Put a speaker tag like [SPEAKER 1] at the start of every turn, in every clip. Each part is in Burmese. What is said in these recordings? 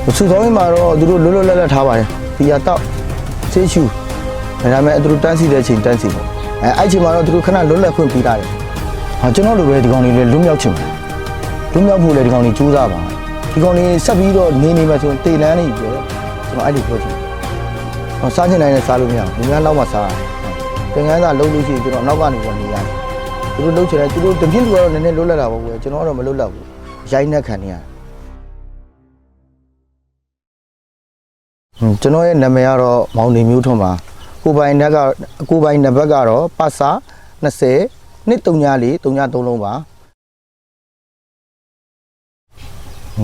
[SPEAKER 1] စုဆောင်ရင်မှာတော့သူတို့လွတ်လွတ်လပ်လပ်ထားပါတယ်ဒီရတော့ဆေးရှူဒါပေမဲ့သူတို့တန်းစီတဲ့အချိန်တန်းစီပေါ့အဲ့ချိန်မှာတော့သူတို့ခဏလွတ်လပ်ခွင့်ပေးတာတယ်ကျွန်တော်လိုပဲဒီကောင်လေးလွတ်မြောက်ချင်တယ်လွတ်မြောက်ဖို့လည်းဒီကောင်လေးကြိုးစားပါဒီကောင်လေးဆက်ပြီးတော့နေမှဆိုရင်တေလန်းနေပြီကျွန်တော်အဲ့လိုပြောချင်စားချင်တိုင်းနဲ့စားလို့မရဘူးဒီများနောက်မှစားသင်္ကန်းစာလုံးလို့ရှိရင်ကျွန်တော်နောက်ကနေဝင်နေရတယ်သူတို့လုံးချင်တယ်သူတို့တပြင်းလူကတော့နည်းနည်းလွတ်လပ်တာပေါ့ကွယ်ကျွန်တော်ကတော့မလွတ်လပ်ဘူးရိုက်နှက်ခံနေရတယ်ကျွန်တော်ရဲ့နာမည်ကတော့မောင်နေမျိုးထွန်းပါကိုပိုင်နက်ဘက်ကတော့ပတ်စာ20နှစ်334 333လုံးပါ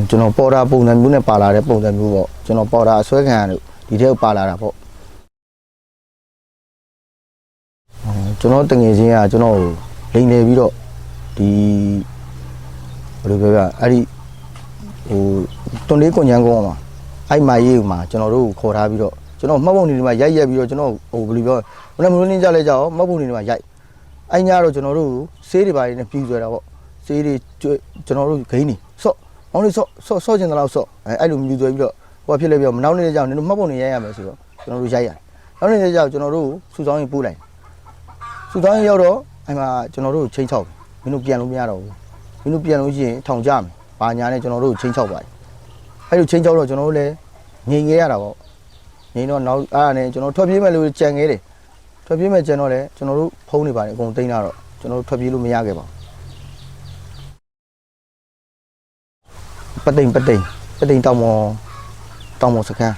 [SPEAKER 1] ကျွန်တော်ပေါ်တာပုံစံမျိုးနဲ့ပါလာတဲ့ပုံစံမျိုးပေါ့ကျွန်တော်ပေါ်တာအဆွဲခံရတယ်ဒီထဲကိုပါလာတာပေါ့ကျွန်တော်တငယ်ချင်းကကျွန်တော်လိန်နေပြီးတော့ဒီဘယ်လိုပြောပြအဲ့ဒီတွန်လေးကွန်ချမ်းကုန်းမှာအဲ့မာရေးမှာကျွန်တော်တို့ခေါ်ထားပြီးတော့ကျွန်တော်မှတ်ပုံနေတွေမှာရိုက်ရက်ပြီးတော့ကျွန်တော်ဘယ်လိုပြောဘယ်လိုမျိုးလင်းကြလဲကြအောင်မှတ်ပုံနေတွေမှာရိုက်အဲ့ညတော့ကျွန်တော်တို့ဆေးတွေပါတယ်နဲ့ပြူဆွဲတာပေါ့ဆေးတွေကျွန်တော်တို့ဂိမ်းနေဆော့အောင်လေးဆော့ကျင်တဲ့လောက်ဆော့အဲ့လိုမြူဆွဲပြီးတော့ဟိုဖြစ်လဲပြီးတော့မနောက်နေတဲ့ကြောင်နင်တို့မှတ်ပုံနေရိုက်ရမယ်ဆိုတော့ကျွန်တော်တို့ရိုက်ရတယ်နောက်နေတဲ့ကြောင်ကျွန်တော်တို့စုဆောင်ရင်ပို့လိုက်စုဆောင်ရင်ရောက်တော့အဲ့မှာကျွန်တော်တို့ချင်းချောက်မင်းတို့ပြန်လို့မရတော့ဘူးမင်းတို့ပြန်လို့ရှိရင်ထောင်ကြမယ်ဘာညာနဲ့ကျွန်တော်တို့ချင်းချောက်ပါတယ်အဲ့လိုချင်းချောက်တော့ကျွန်တော်တို့လည်းငြိမ်ခဲ့ရတာပေါ့ငြိမ်တော့နောက်အားနဲ့ကျွန်တော်ထွက်ပြေးမယ်လို့ကြံခဲ့တယ်ထွက်ပြေးမယ်ကြံတော့လေကျွန်တော်တို့ဖုံးနေပါတယ်အကုန်တိန်းလာတော့ကျွန်တော်တို့ထွက်ပြေးလို့မရခဲ့ပါဘူးပတိန်တောင်မော်စခန်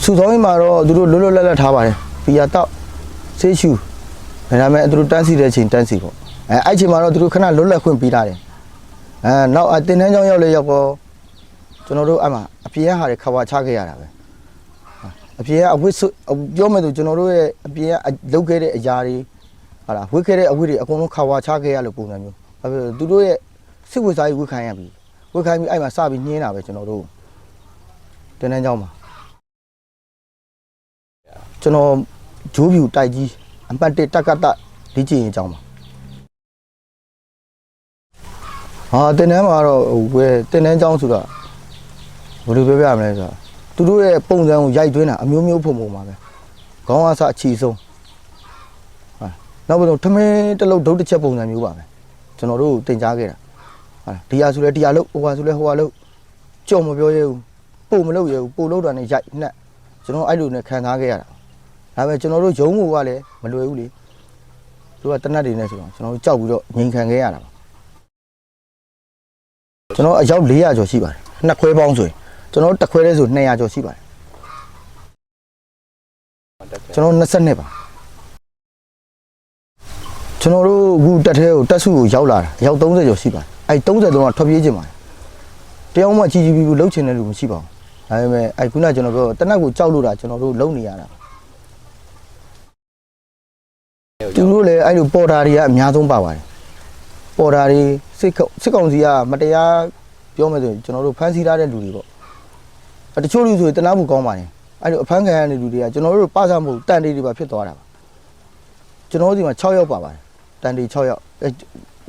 [SPEAKER 1] းစုဆောင်ရင်မှာတော့သူတို့လွတ်လွတ်လပ်လပ်ထားပါတယ်ဒီရတော့ဆေးရှူဒါပေမဲ့သူတို့တန်းစီတဲ့အချိန်တန်းစီပေါ့အဲ့ချိန်မှာတော့သူတို့ခဏလွတ်လပ်ခွင့်ပေးတာတယ်နောက်တင်တန်းချောင်းရောက်လေရောက်တော့ကျွန်တော်တို့အမှအပြင်ဟာတွေခဝါချခဲ့ရတာပဲအပြင်ကအဝတ်ပြောမယ်ဆိုကျွန်တော်တို့ရဲ့အပြင်ကလုတ်ခဲ့တဲ့အရာတွေဟာလားဝတ်ခဲ့တဲ့အဝတ်တွေအကုန်လုံးခဝါချခဲ့ရလို့ပုံစံမျိုးသူတို့ရဲ့စစ်ဝတ်စားကြီးဝတ်ခိုင်းရပြီဝတ်ခိုင်းပြီးအဲ့မှာစပြီးညင်းတာပဲကျွန်တော်တို့တင်တန်းချောင်းမှာကျွန်တော်ဂျိုးပြူတိုက်ကြီးအပတ်1တက်ကတဒီကြည့်ရင်အကြောင်းပါတင်တန်းမှာတော့ဝယ်တင်တန်းကျောင်းဆိုတာဘယ်လိုပြောပြမလဲဆိုတော့သူတို့ရဲ့ပုံစံကိုရိုက်သွင်းတာအမျိုးမျိုးပုံပုံပါပဲခေါင်းအစအချီဆုံးနောက်ပြီးတော့ထမင်းတစ်လုံးဒုတ်တစ်ချက်ပုံစံမျိုးပါပဲကျွန်တော်တို့တင်ကြားခဲ့တာဒီဟာဆိုလဲဒီဟာလို့ဟိုဟာဆိုလဲဟိုဟာလို့ကြော်မပြောရဲဘူးပို့မလုပ်ရဲဘူးပို့လို့တာနဲ့ရိုက်နှက်ကျွန်တော်အဲ့လိုနဲ့ခံစားခဲ့ရတာဒါပေမဲ့ကျွန်တော်တို့ရုံးမှုကလည်းမလွယ်ဘူးလေသူကတနတ်တွေနဲ့ဆိုတော့ကျွန်တော်တို့ကြောက်ပြီးတော့ငြိမ်ခံခဲ့ရတာပါကျွန်တော်အယောက်400ကျော်ရှိပါတယ်နှစ်ခွဲပေါင်းဆိုရင်ကျွန်တော်တစ်ခွဲတည်းဆို200ကျော်ရှိပါတယ်ကျွန်တော်22ပါကျွန်တော်တို့အခုတက်ထဲကိုတက်စုကိုရောက်လာတာအယောက်30ကျော်ရှိပါတယ်အဲ့30လုံးကထွက်ပြေးခြင်းပါတယ်တယောက်မှကြီးပြီးလှုပ်ချင်တဲ့လူမရှိပါဘူးဒါပေမဲ့အဲ့ခုနကျွန်တော်ပြောတနတ်ကိုကြောက်လို့တာကျွန်တော်တို့လုံနေရတာသူတို့လည်းအဲ့လိုပေါ်တာတွေကအများဆုံးပါပါတယ်ပေါ်တာတွေစစ်ကောင်စီကမတရားပြောမယ်ဆိုရင်ကျွန်တော်တို့ဖမ်းဆီးထားတဲ့လူတွေပေါ့တချို့လူဆိုရင်တနာမှုကောင်းပါတယ်အဲ့လိုအဖမ်းခံရတဲ့လူတွေကကျွန်တော်တို့ပစားမှုတန်တေးတွေပါဖြစ်သွားတာပါကျွန်တော်တို့ဒီမှာ6ယောက်ပါပါတယ်တန်တေး6ယောက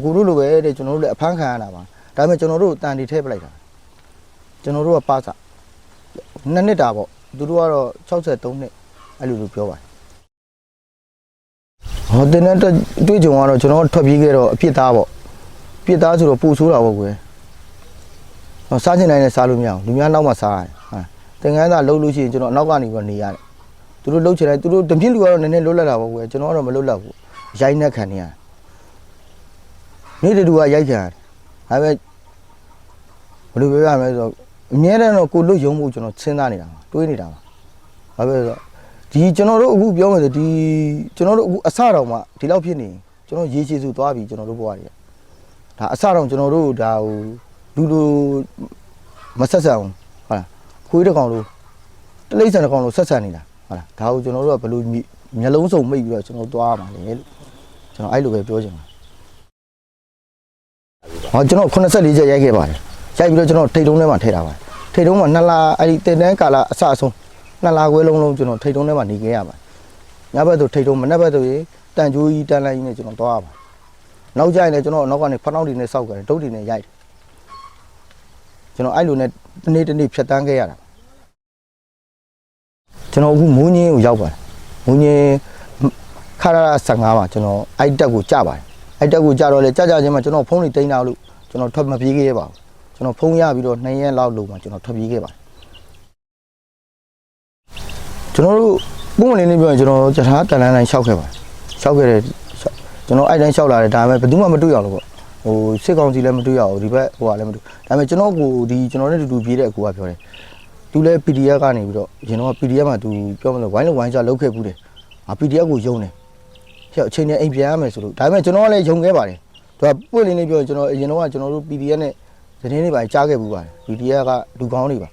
[SPEAKER 1] ်ကိုတို့လိုပဲတဲ့ကျွန်တော်တို့လည်းအဖမ်းခံရတာပါဒါပေမဲ့ကျွန်တော်တို့တန်တေးထည့်ပလိုက်တာကျွန်တော်တို့ကပစား2နှစ်တာပေါ့သူတို့ကတော့63နှစ်အဲ့လိုပြောပါတယ်တင်းနဲ့တွေ့ကြုံကတော့ကျွန်တော်ထွက်ပြေးခဲ့တော့အပြစ်သားပေါ့ပြစ်သားဆိုတော့ပူဆိုးတာပေါ့ကွယ်စားချင်တိုင်းနဲ့စားလို့မရဘူးလူများနောက်မှစားရတယ်သင်္ကန်းစာလှုပ်လို့ရှိရင်ကျွန်တော်အနောက်ကနေပြီးနေရတယ်သူတို့လှုပ်ချင်တယ်သူတို့တပြင်းလူကတော့နည်းနည်းလွတ်လပ်တာပေါ့ကွယ်ကျွန်တော်ကတော့မလွတ်လပ်ဘူးရိုက်နှက်ခံနေရတယ်နေ့တူကရိုက်ခံရတယ်ဒါပေမဲ့ဘယ်လိုပြောရမလဲဆိုတော့အမြဲတမ်းတော့ကိုလွတ်ယုံဖို့ကျွန်တော်စဉ်းစားနေတာပါတွေးနေတာပါဘာပဲဆိုတော့ဒီကျွန်တော်တို့အခုပြောမယ်ဆိုဒီကျွန်တော်တို့အခုအစတောင်မှဒီလောက်ဖြစ်နေကျွန်တော်ရေချေစုသွားပြီကျွန်တော်တို့ဘဝတွေဒါအစတောင်ကျွန်တော်တို့ဒါဟိုလူလူမဆက်ဆံဘူးဟုတ်လားခွေးတစ်ကောင်လို့တလိမ့်ဆန်တစ်ကောင်လို့ဆက်ဆံနေတာဟုတ်လားဒါကိုကျွန်တော်တို့ကဘယ်လိုမျက်လုံးစုံမိတ်ပြီးတော့ကျွန်တော်သွားရမှာလဲလို့ကျွန်တော်အဲ့လိုပဲပြောချင်ပါတယ်ကျွန်တော်84ချက်ရိုက်ခဲ့ပါတယ်ရိုက်ပြီးတော့ကျွန်တော်ထိတ်တုံးထဲမှာထည့်ထားပါတယ်ထိတ်တုံးမှာ2လအဲ့ဒီတင်တန်းကာလအစအဆုံး2လခွဲလုံးကျွန်တော်ထိတ်တုံးထဲမှာနေခဲ့ရပါတယ်ညဘက်ဆိုထိတ်တုံးမနေ့ဘက်ဆိုရင်တန်ကြိုးကြီးတန်လိုက်ကြီးနဲ့ကျွန်တော်သွားရပါတယ်နောက်ကြရင်လည်းကျွန်တော်နောက်ကနေဖနှောက်တွေနဲ့စောက်ကြတယ်ဒုတ်တွေနဲ့ရိုက်တယ် ကျွန်တော်အဲ့လိုနဲ့တနေ့ဖြတ်တန်းခဲ့ရတာကျွန်တော်အခုမိုးညင်းကိုရောက်ပါတယ်မိုးညင်းခါရ15မှာကျွန်တော်အဲ့တက်ကိုကြပါတယ်အဲ့တက်ကိုကြတော့လေကြချင်းမှာကျွန်တော်ဖုန်းတွေတိန်းလာလို့ကျွန်တော်ထွက်မပြေးခဲ့ပါဘူးကျွန်တော်ဖုန်းရပြီးတော့2ရက်လောက်လို့မှကျွန်တော်ထွက်ပြေးခဲ့ပါတယ်ကျွန်တော်တို့ပုံမှန်လေးပြောရင်ကျွန်တော်ကြထားတန်လန်းတိုင်းလျှောက်ခဲ့ပါတယ်လျှောက်ခဲ့တယ်ကျွန်တော်အဲ့တိုင်းလျှောက်လာတယ်ဒါပေမဲ့ဘယ်သူမှမတွေ့ရလို့ပေါ့ဟိုစစ်ကောင်စီလည်းမတွေ့ရဘူးဒီဘက်ဟိုကလည်းမတွေ့ဒါပေမဲ့ကျွန်တော်ကိုဒီကျွန်တော်နဲ့တူပြေးတဲ့အကူကပြောတယ်သူလည်း PDF ကနေပြီးတော့ကျွန်တော်က PDF မှာသူပြောမလို့ဝိုင်းလုံးဝိုင်းချလောက်ခဲ့ဘူးတယ်PDF ကိုယုံတယ်ဟဲ့အချိန်နဲ့အိမ်ပြန်ရမယ်ဆိုလို့ဒါပေမဲ့ကျွန်တော်ကလည်းယုံခဲ့ပါတယ်သူကပွင့်လင်းလေးပြောကျွန်တော်အရင်တော့ကကျွန်တော်တို့ PDF နဲ့သတင်းတွေပါကြားခဲ့ဘူးပါတယ် PDF ကလူကောင်းတွေပါ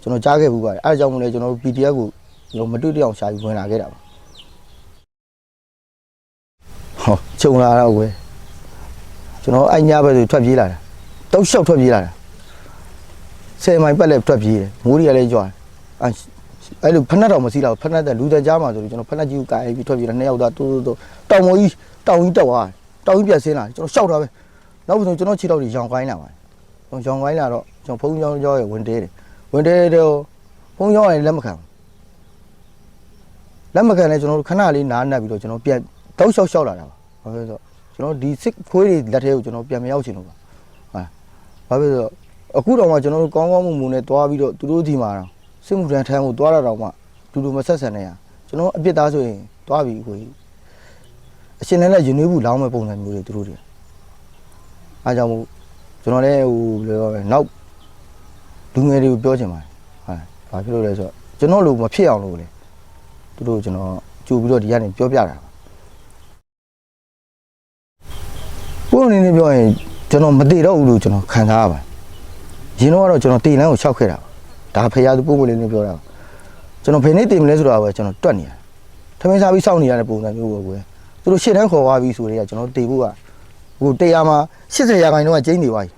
[SPEAKER 1] ကျွန်တော်ကြားခဲ့ဘူးပါတယ်အဲအကြောင်းမို့လဲကျွန်တော်တို့ PDF ကိုကျွန်တော်မတွေ့တဲ့အောင်ရှာပြီးဝင်လာခဲ့တာပါဟောခြုံလာတော့ကွယ်ကျွန်တော်အဲ့ညဘက်ဆိုထွက်ပြေးလာတာတောက်လျှောက်ထွက်ပြေးလာတာ10မိုင်ပတ်လက်ထွက်ပြေးတယ်မိုးတွေကလည်းကြွားအဲ့လိုဖက်နှက်တော့မစီးတော့ဖက်နှက်တဲ့လူတန်းကြားမှာဆိုပြီးကျွန်တော်ဖက်နှက်ကြီးကိုကိုင်ပြီးထွက်ပြေးတာ2ယောက်သားတိုးတောင်မော်ကြီးတောင်ကြီးတက်သွားတောင်ကြီးပြတ်ဆင်းလာကျွန်တော်ရှောက်တာပဲနောက်ဆုံးကျွန်တော်ခြေထောက်တွေရောင်ကိုင်းလာပါတယ်ရောင်ကိုင်းလာတော့ကျွန်တော်ဖုန်းကြောင်းကြောရဲ့ဝင်တဲတယ်ဝင်တဲတော့ဖုန်းကြောင်းရဲ့လက်မခံလက်မခံလဲကျွန်တော်တို့ခဏလေးနားနှက်ပြီးတော့ကျွန်တော်ပြန်တောက်လျှောက်လျှောက်လာတာပါဘာဖြစ်လို့ကျွန်တော်ဒီစစ်ခွေးတွေလက်ထဲကိုကျွန်တော်ပြန်မရောက်ချင်လို့ပါဘာဖြစ်လို့အခုတော့မှကျွန်တော်တို့ကောင်းကောင်းမှုနဲ့တွားပြီးတော့သူတို့ဒီမှာတော့စစ်မှုထမ်းထမ်းကိုတွားရတော့မှတူတူမဆက်ဆံနေရကျွန်တော်အပြစ်သားဆိုရင်တွားပြီးကိုအရှင်နဲ့ရင်နှွေးဘူးလောင်းမဲ့ပုံစံမျိုးတွေသူတို့တွေအားကြောင့်မို့ကျွန်တော်လည်းဟိုဘယ်လိုပြောလဲနောက်လူငယ်တွေကိုပြောချင်ပါတယ်ဘာဖြစ်လို့လဲဆိုတော့ကျွန်တော်လိုမဖြစ်အောင်လို့လေသူတို့ကျွန်တော်ကြိုပြီးတော့ဒီကနေပြောပြတာပုံနေနေပြောရင်ကျွန်တော်မတည်တော့ဘူးလို့ကျွန်တော်ခံစားရပါတယ်ရင်းတော့ကျွန်တော်တေလန်းကိုရှောက်ခဲ့တာဒါဖရာသူပုံလေးနေပြောတာကျွန်တော်ဘယ်နေ့တည်မလဲဆိုတာပဲကျွန်တော်တွက်နေရတယ်ထမင်းစားပြီးစောင့်နေရတဲ့ပုံစံမျိုးပဲကွယ်သူတို့ရှစ်တန်းခေါ်သွားပြီးဆိုတော့ကျွန်တော်တည်ဖို့ကဟို100မှာ80ရာခိုင်နှုန်းကကျင်းနေသွားပြီ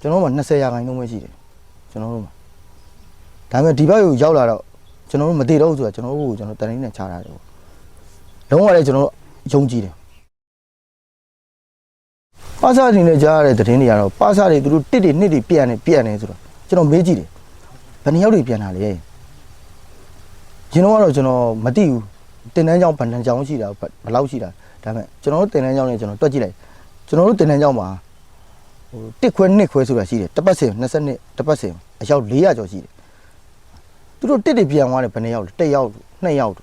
[SPEAKER 1] ကျွန်တော်မှ20ရာခိုင်နှုန်းပဲရှိတယ်ကျွန်တော်တို့မှာဒါပေမဲ့ဒီဘက်ကိုရောက်လာတော့ကျွန်တော်တို့မတည်တော့ဘူးဆိုတာကျွန်တော်တို့ကိုကျွန်တော်တန်ရင်းနဲ့ချထားတယ်ပေါ့လုံးဝလည်းကျွန်တော်တို့ယုံကြည်တယ်ပါစာတွေနဲ့ကြားရတဲ့သတင်းတွေကတော့ပါစာတွေသူတို့တစ်တွေနှစ်တွေပြန်နေဆိုတော့ကျွန်တော်မေးကြည့်တယ်ဘယ်နှယောက်တွေပြန်လာလဲရင်တော့ကျွန်တော်မသိဘူးတင်တန်းကြောင်ဗန်တန်းကြောင်ရှိတာဘယ်လောက်ရှိတာဒါပေမဲ့ကျွန်တော်တို့တင်တန်းကြောင်နဲ့ကျွန်တော်တွက်ကြည့်လိုက်ကျွန်တော်တို့တင်တန်းကြောင်မှာဟိုတစ်ခွဲနှစ်ခွဲဆိုတာရှိတယ်တစ်ပတ်စဉ်20တစ်ပတ်စဉ်အယောက်400ကျော်ရှိတယ်သူတို့တစ်တွေပြန်သွားတယ်ဘယ်နှယောက်လဲ1ယောက်2ယောက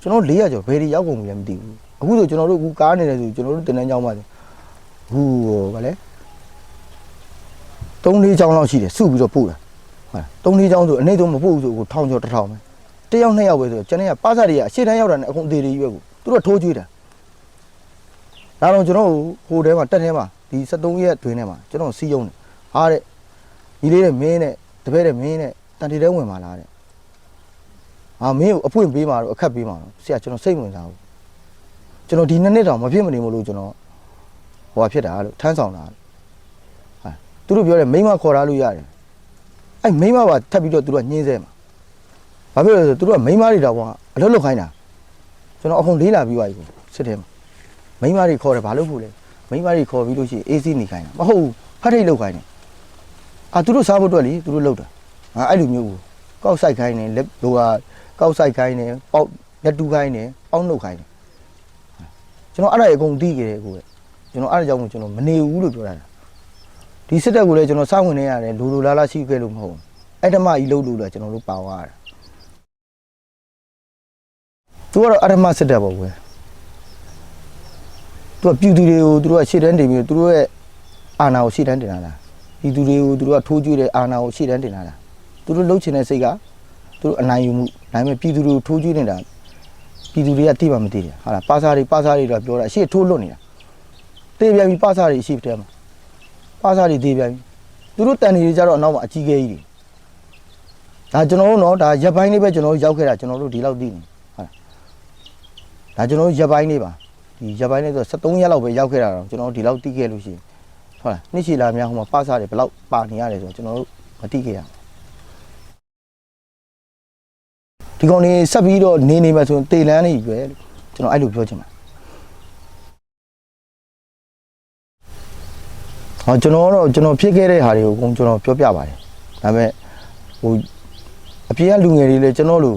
[SPEAKER 1] ်ကျွန်တော်400ကျော်ဘယ်တွေရောက်ကုန်ပြီလဲမသိဘူးအခုဆိုကျွန်တော်တို့အခုကားနေတယ်ဆိုကျွန်တော်တို့တင်တန်းကြောင်မှာဟူဗာလဲ3-4ချောင်းလောက်ရှိတယ်စုပြီးတော့ပို့တာဟုတ်3-4ချောင်းဆိုအနေတော့မပို့ဘူးဆိုကို1000ကျော်1000ပဲ1ယောက်2ယောက်ပဲဆိုကျန်တဲ့ကပါစာတွေကအရှေ့တန်းရောက်တာနဲ့အကုန်အသေးတွေကြီးပဲကိုသူတို့ထိုးကျွေးတာဒါတော့ကျွန်တော်ဟိုထဲမှာတက်ထဲမှာဒီ73ရက်တွင်းထဲမှာကျွန်တော်စီးယုံတယ်ဟာတဲ့ညီလေးတဲ့မင်းနဲ့တပည့်တဲ့မင်းနဲ့တန်တီတဲဝင်มาလားတဲ့မင်းကိုအဖွင့်ပေးမှာတော့အခက်ပေးမှာတော့ဆရာကျွန်တော်စိတ်ဝင်စားဘူးကျွန်တော်ဒီ2နှစ်တောင်မဖြစ်မနေမလို့ကျွန်တော်ဟိုဖြစ်တာလို့ထမ်းဆောင်တာသူတို့ပြောတယ်မိမခေါ်ထားလို့ရတယ်အဲ့မိမပါထပ်ပြီးတော့သူတို့ကညှင်းဆဲမှာဘာဖြစ်လို့လဲဆိုသူတို့ကမိမတွေတော့အလုပ်လုပ်ခိုင်းတာကျွန်တော်အခုလေးလာပြီးသွားပြီစစ်ထဲမှာမိမတွေခေါ်တယ်ဘာလို့ဖို့လဲမိမတွေခေါ်ပြီးလို့ရှိရင် AC နေခိုင်းတာမဟုတ်ဘူးဖတ်ထိတ်လုပ်ခိုင်းတယ်သူတို့စားဖို့အတွက်လေသူတို့လုပ်တာအဲ့လိုမျိုးကောက်ဆိုင်ခိုင်းတယ်လက်ဟိုကကောက်ဆိုင်ခိုင်းတယ်ပေါက်လက်တူခိုင်းတယ်ပေါက်နှုတ်ခိုင်းတယ်ကျွန်တော်အဲ့ဒါအကုန်သိခဲ့တယ်ကိုကျွန်တော်အဲ့ဒါကြောင့်ကျွန်တော်မနေဘူးလို့ပြောတာဒီစစ်တပ်ကိုလည်းကျွန်တော်စောင့်ဝင်နေရတယ်လူလာရှိခဲ့လို့မဟုတ်ဘူးအဲ့ဓမ္မကြီးလို့လို့လည်းကျွန်တော်တို့ပါသွားတာသူကတော့အဓမ္မစစ်တပ်ပေါ့ကွယ်သူကပြည်သူတွေကိုသူတို့ကရှေ့တန်းတင်ပြီးသူတို့ရဲ့အာဏာကိုရှေ့တန်းတင်လာတာပြည်သူတွေကိုသူတို့ကထိုးကျွေးတဲ့အာဏာကိုရှေ့တန်းတင်လာတာသူတို့လှုပ်ချင်တဲ့စိတ်ကသူတို့အနိုင်ယူမှုဒါပေမဲ့ပြည်သူတွေကိုထိုးကျွေးနေတာပြည်သူတွေကသိမှမသိတယ်ဟာလားပါစာတွေတော့ပြောတာအရှေ့ထိုးလွတ်နေတာတေးပြန်ပြီးပါစာတွေအရှိတဲမှာပါစာတွေတေးပြန်ပြီးသူတို့တန်နေကြတော့အနောက်မှာအကြီးကြီးကြီးဒါကျွန်တော်တို့တော့ဒါရက်ပိုင်းလေးပဲကျွန်တော်တို့ရောက်ခဲ့တာကျွန်တော်တို့ဒီလောက်သိနေဟုတ်လားဒါကျွန်တော်တို့ရက်ပိုင်းလေးပါဒီရက်ပိုင်းလေးဆို73ရက်လောက်ပဲရောက်ခဲ့တာတော့ကျွန်တော်တို့ဒီလောက်သိခဲ့လို့ရှိရင်ဟုတ်လားနှစ်ရှည်လာများဟိုမှာပါစာတွေဘယ်လောက်ပါနေရတယ်ဆိုတော့ကျွန်တော်တို့မသိခဲ့ရဒီကောင်နေဆက်ပြီးတော့နေမှာဆိုရင်တေလန်းနေရွယ်ကျွန်တော်အဲ့လိုပြောချင်ပါ ကျွန်တော်ဖြစ်ခဲ့တဲ့ဟာတွေကိုအကုန်ကျွန်တော်ပြောပြပါတယ်ဒါပေမဲ့ဟိုအပြေကလူငယ်တွေလည်းကျွန်တော်လို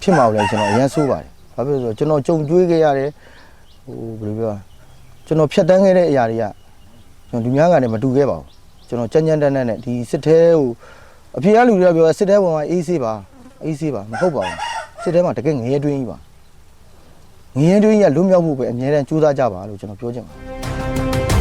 [SPEAKER 1] ဖြစ်မှာလည်းကျွန်တော်အရင်ဆိုးပါတယ်ဘာဖြစ်လို့ဆိုတော့ကျွန်တော်ကြုံကျွေးခဲ့ရတဲ့ဟိုဘယ်လိုပြောကျွန်တော်ဖြတ်တန်းခဲ့တဲ့အရာတွေကကျွန်တော်လူများကလည်းမတူခဲ့ပါဘူးကျွန်တော်ကြမ်းကြမ်းတမ်းတမ်းနဲ့ဒီစစ်ထဲဟိုအပြေကလူတွေကပြောစစ်ထဲပေါ်မှာအေးဆေးပါမဟုတ်ပါဘူးစစ်ထဲမှာတကယ်ငရဲတွင်းကြီးပါငရဲတွင်းကြီးကလွတ်မြောက်ဖို့ပဲအများတန်းကြိုးစားကြပါလို့ကျွန်တော်ပြောချင်ပါတယ်